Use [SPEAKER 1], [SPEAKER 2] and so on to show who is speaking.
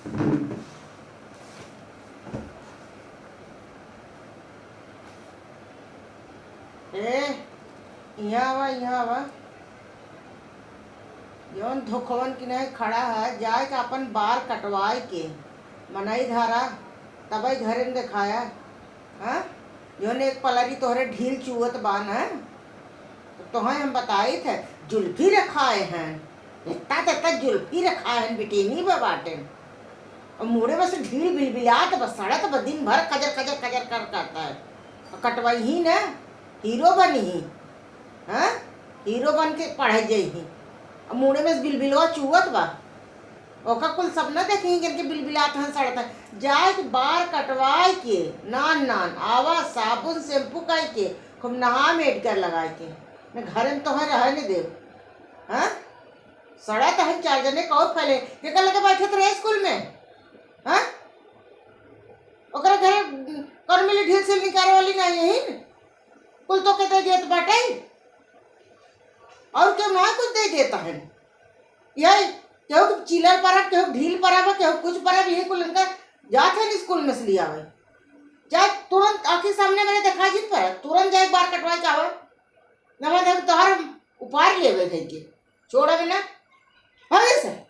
[SPEAKER 1] ए यहाँ आवा जौन धोखवन की नहीं खड़ा है जाए के अपन बाल कटवाए के मनई धारा तबई घरे में दिखाया। हाँ जौन एक पलरी तोहरे ढील चुवत बान है तो तोहें हम बताई थे जुल्फी रखाए हैं, इतना तक जुल्फी रखाए हैं बिटेनी बाटे और मुड़े में से ढील बिलबिलात बस सड़क बस दिन भर कजर कजर कजर कर करता है और कटवाई ही ना हीरो बनी ही। हाँ हीरो बन के पढ़े जाही और मुड़े में बिलबिलवा चुवत बा ओका कुल सपना देखेंगे करके बिलबिलात हैं सड़ता है। जाए के बाल कटवाए के नान नान आवा साबुन शैम्पू कर के खूब नहा मेडकर लगाए के मैं घर में तो है रह नहीं दे। हाँ सड़ा तो है चार जने कौन फैले के कर लगे बैठे तो रहे स्कूल में। हाँ ओकरा घर कर मिली ढील से निकाले वाली नहीं यही कुल तो कहते देत बाटे और क्यों ना कुछ दे देता है यही केहू चिलर परब केहू ढील परब केहू कुछ परब यही कुल इनका जाते हैं स्कूल में से लिया हुआ चाहे तुरंत आखिर सामने मैंने देखा जित पर तुरंत जाए बाल कटवाए चाहे न मैं तोहर उपहार ले के छोड़ा बिना हाँ सर